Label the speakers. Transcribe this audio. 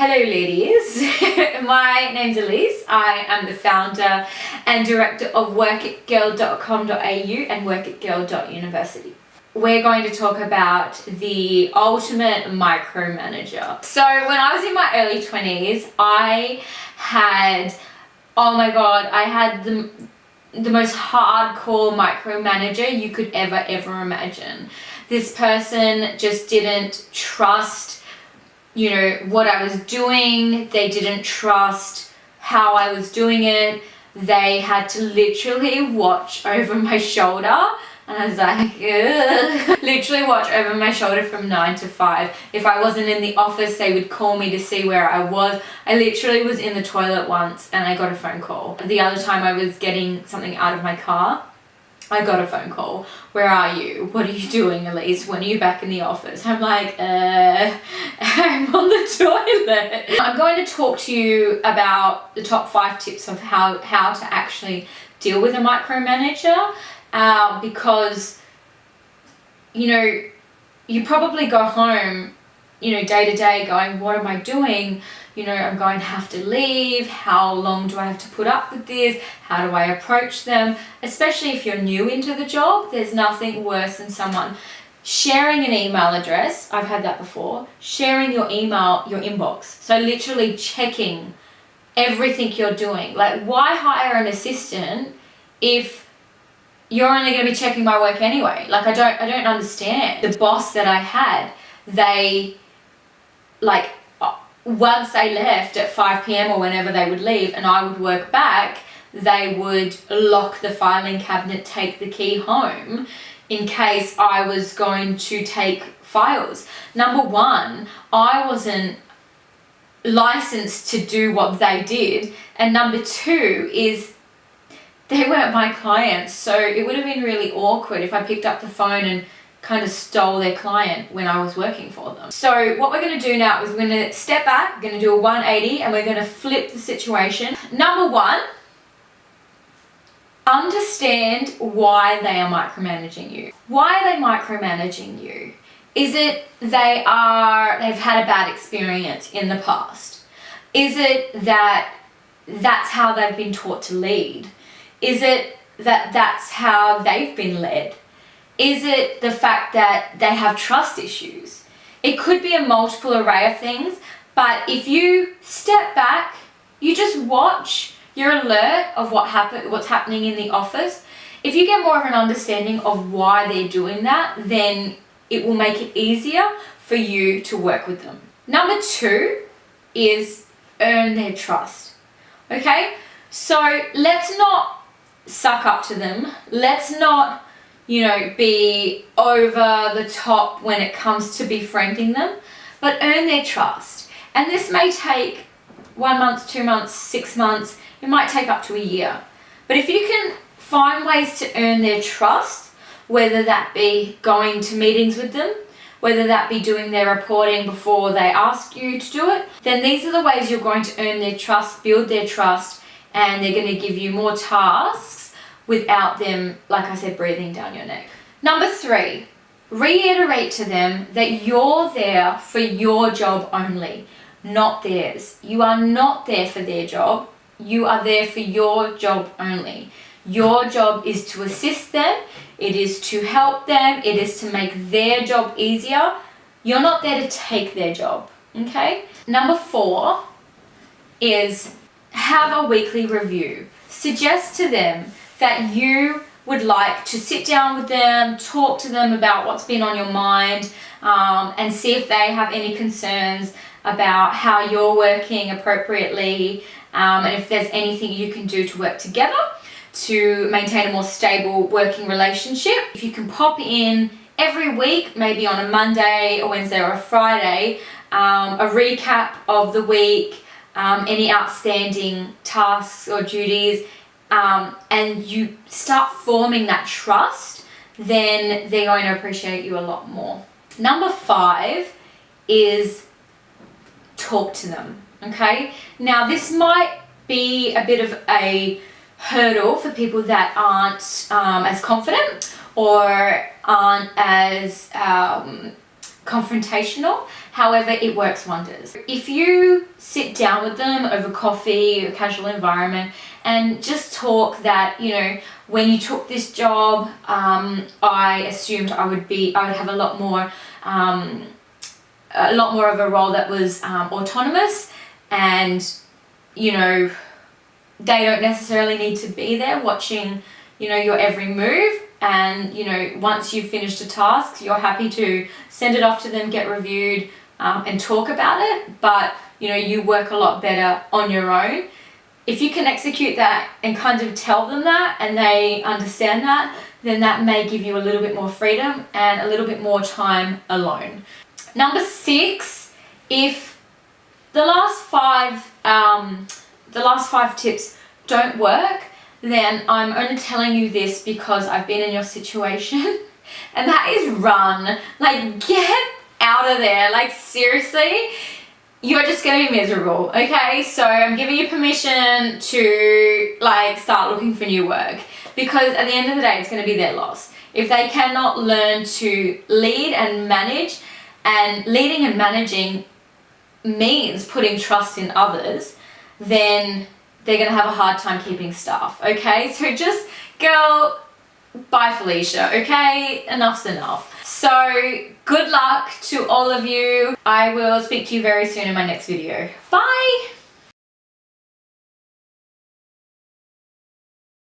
Speaker 1: Hello ladies, my name's Elise. I am the founder and director of workitgirl.com.au and workitgirl.university. We're going to talk about the ultimate micromanager. So when I was in my early 20s, I had, oh my god, I had the most hardcore micromanager you could ever imagine. This person just didn't trust what I was doing. They didn't trust how I was doing it. They had to literally watch over my shoulder, and I was like, ugh. Literally watch over my shoulder from 9 to 5. If I wasn't in the office, they would call me to see where I was. I literally was in the toilet once and I got a phone call. The other time I was getting something out of my car, I got a phone call. Where are you? What are you doing, Elise? When are you back in the office? I'm like, I'm on the toilet. I'm going to talk to you about the top 5 tips of how to actually deal with a micromanager, because, you probably go home, day to day going, what am I doing? I'm going to have to leave. How long do I have to put up with this? How do I approach them? Especially if you're new into the job, there's nothing worse than someone sharing an email address. I've had that before. Sharing your email, your inbox. So literally checking everything you're doing. Like, why hire an assistant if you're only going to be checking my work anyway? Like, I don't understand. The boss that I had, they, once they left at 5 p.m. or whenever they would leave and I would work back, they would lock the filing cabinet, take the key home in case I was going to take files. Number one, I wasn't licensed to do what they did. And number two is they weren't my clients. So it would have been really awkward if I picked up the phone and kind of stole their client when I was working for them. So what we're going to do now is we're going to step back, we're going to do a 180, and we're going to flip the situation. Number one, understand why they are micromanaging you. Why are they micromanaging you? Is it they've had a bad experience in the past? Is it that that's how they've been taught to lead? Is it that that's how they've been led? Is it the fact that they have trust issues? It could be a multiple array of things, but if you step back, you just watch, you're alert of what's happening in the office. If you get more of an understanding of why they're doing that, then it will make it easier for you to work with them. Number 2 is earn their trust. Okay? So let's not suck up to them. Let's not be over the top when it comes to befriending them, but earn their trust. And this may take 1 month, 2 months, 6 months. It might take up to a year. But if you can find ways to earn their trust, whether that be going to meetings with them, whether that be doing their reporting before they ask you to do it, then these are the ways you're going to earn their trust, build their trust, and they're going to give you more tasks without them, like I said, breathing down your neck. Number 3, reiterate to them that you're there for your job only, not theirs. You are not there for their job. You are there for your job only. Your job is to assist them. It is to help them. It is to make their job easier. You're not there to take their job, okay? Number 4 is have a weekly review. Suggest to them that you would like to sit down with them, talk to them about what's been on your mind, and see if they have any concerns about how you're working appropriately, and if there's anything you can do to work together to maintain a more stable working relationship. If you can pop in every week, maybe on a Monday, a Wednesday, or a Friday, a recap of the week, any outstanding tasks or duties, and you start forming that trust, then they're going to appreciate you a lot more. Number 5 is talk to them, okay? Now this might be a bit of a hurdle for people that aren't as confident or aren't as confrontational. However, it works wonders. If you sit down with them over coffee, a casual environment, and just talk that, you know, when you took this job, I assumed I would have a lot more of a role that was autonomous, and, you know, they don't necessarily need to be there watching, you know, your every move. And, you know, once you've finished a task, you're happy to send it off to them, get reviewed, and talk about it. But, you know, you work a lot better on your own. If you can execute that and kind of tell them that, and they understand that, then that may give you a little bit more freedom and a little bit more time alone. Number 6, if the last 5 tips don't work, then I'm only telling you this because I've been in your situation, and that is run. Like, get out of there. Like, seriously, you're just gonna be miserable, okay? So I'm giving you permission to, like, start looking for new work, because at the end of the day, it's gonna be their loss. If they cannot learn to lead and manage, and leading and managing means putting trust in others, then they're going to have a hard time keeping staff, okay? So just, girl, bye Felicia, okay? Enough's enough. So good luck to all of you. I will speak to you very soon in my next video. Bye!